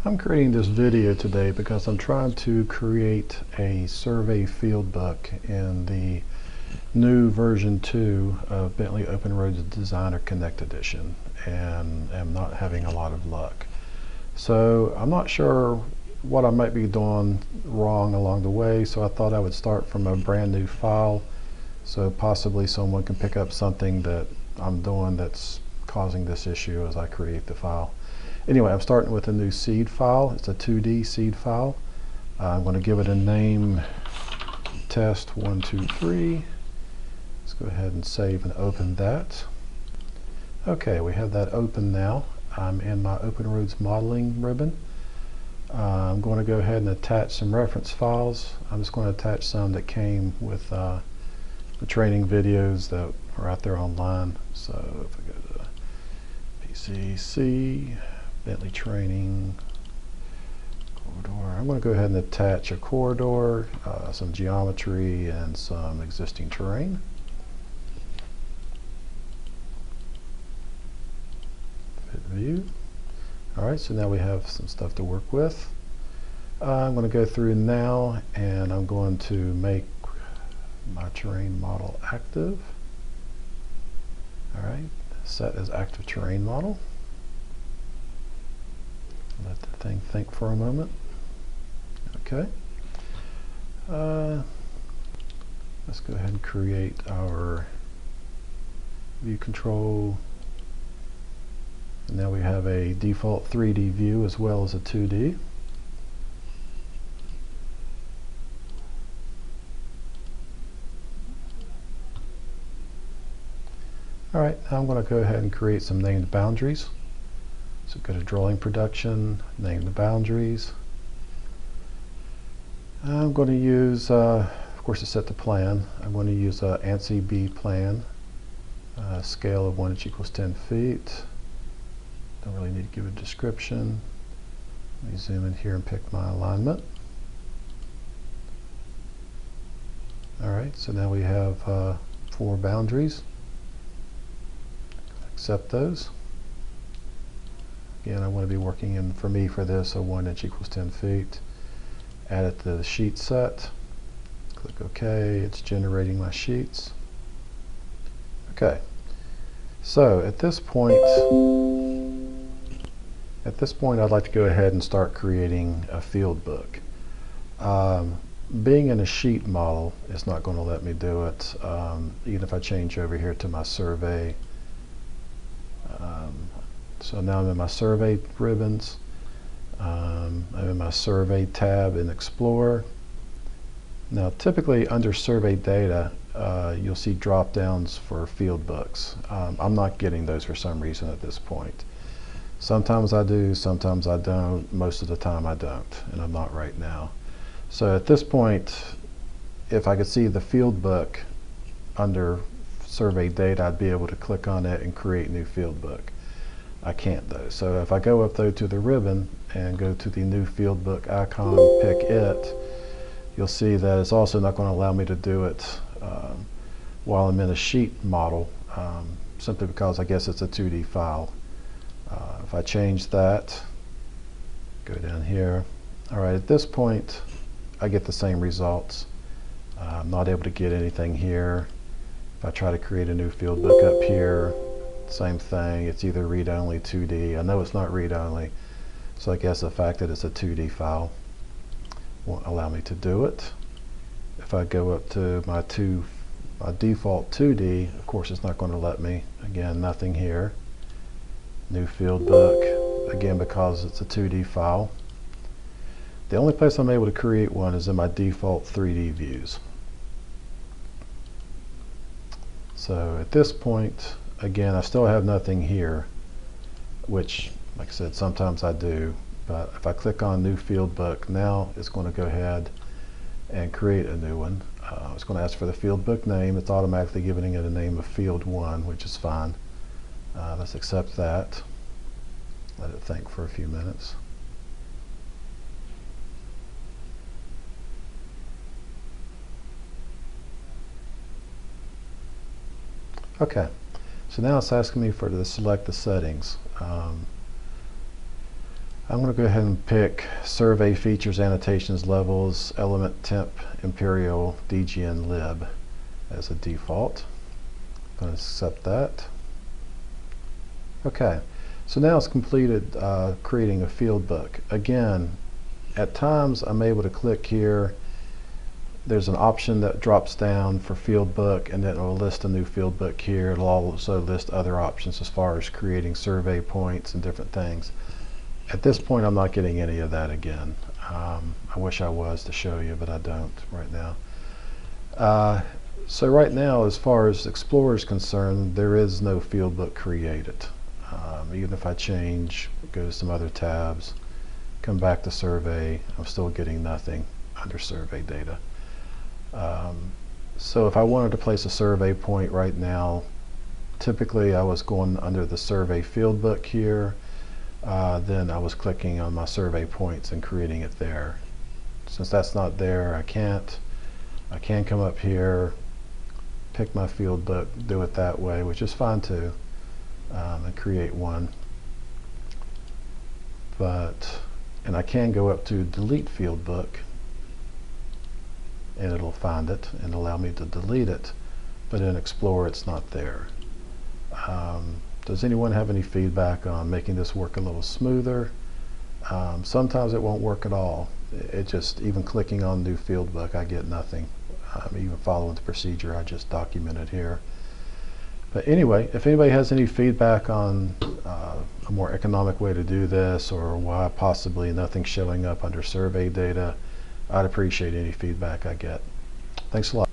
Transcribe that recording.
I'm creating this video today because I'm trying to create a survey field book in the new version 2 of Bentley OpenRoads Designer Connect Edition, and am not having a lot of luck. So I'm not sure what I might be doing wrong along the way, so I thought I would start from a brand new file so possibly someone can pick up something that I'm doing that's causing this issue as I create the file. Anyway, I'm starting with a new seed file. It's a 2D seed file. I'm going to give it a name, test123. Let's go ahead and save and open that. Okay, we have that open now. I'm in my OpenRoads modeling ribbon. I'm going to go ahead and attach some reference files. I'm just going to attach some that came with the training videos that are out there online. So if I go to PCC, Bentley training, corridor, I'm going to go ahead and attach a corridor, some geometry, and some existing terrain. Fit view. Alright, so now we have some stuff to work with. I'm going to go through now and I'm going to make my terrain model active. Alright, set as active terrain model. Let the thing think for a moment. Okay. Let's go ahead and create our view control. And now we have a default 3D view as well as a 2D. Alright, now I'm going to go ahead and create some named boundaries. So go to drawing production, name the boundaries. I'm going to use, of course, to set the plan, I'm going to use ANSI B plan, scale of 1 inch equals 10 feet. Don't really need to give a description. Let me zoom in here and pick my alignment. Alright, so now we have 4 boundaries. Accept those. Again, I want to be working in, for me, for this, a 1 inch equals 10 feet. Add it to the sheet set. Click OK. It's generating my sheets. Okay. So at this point, I'd like to go ahead and start creating a field book. Being in a sheet model is not going to let me do it. Even if I change over here to my survey. So now I'm in my survey ribbons. I'm in my survey tab in Explorer. Now typically under survey data you'll see drop downs for field books. I'm not getting those for some reason at this point. Sometimes I do, sometimes I don't, most of the time I don't, and I'm not right now. So at this point, if I could see the field book under survey data, I'd be able to click on it and create new field book. I can't though. So if I go up though to the ribbon and go to the new field book icon, pick it, you'll see that it's also not going to allow me to do it while I'm in a sheet model, simply because I guess it's a 2D file. If I change that, go down here. Alright, at this point I get the same results. I'm not able to get anything here. If I try to create a new field book up here, same thing. It's either read-only, 2D. I know it's not read-only, so I guess the fact that it's a 2D file won't allow me to do it. If I go up to my default 2D, of course it's not going to let me. Again, nothing here. New field book, again because it's a 2D file. The only place I'm able to create one is in my default 3D views. So at this point, again, I still have nothing here, which, like I said, sometimes I do. But if I click on new field book, now it's going to go ahead and create a new one. It's going to ask for the field book name. It's automatically giving it a name of field 1, which is fine. Let's accept that. Let it think for a few minutes. Okay, so now it's asking me to select the settings. I'm going to go ahead and pick Survey Features, Annotations, Levels, Element Temp, Imperial, DGN Lib as a default. I'm going to accept that. Okay, so now it's completed creating a field book. Again, at times I'm able to click here. There's an option that drops down for field book, and then it will list a new field book here. It'll also list other options as far as creating survey points and different things. At this point, I'm not getting any of that again. I wish I was to show you, but I don't right now. So right now, as far as Explorer is concerned, there is no field book created. Even if I change, go to some other tabs, come back to survey, I'm still getting nothing under survey data. So if I wanted to place a survey point right now, typically I was going under the survey field book here, then I was clicking on my survey points and creating it there. Since that's not there, I can come up here, pick my field book, do it that way, which is fine too, and create one. And I can go up to delete field book, and it'll find it and allow me to delete it, but in Explorer it's not there. Does anyone have any feedback on making this work a little smoother? Sometimes it won't work at all. It just, even clicking on new field book, I get nothing. Even following the procedure I just documented here. But anyway, if anybody has any feedback on a more economic way to do this, or why possibly nothing's showing up under survey data, I'd appreciate any feedback I get. Thanks a lot.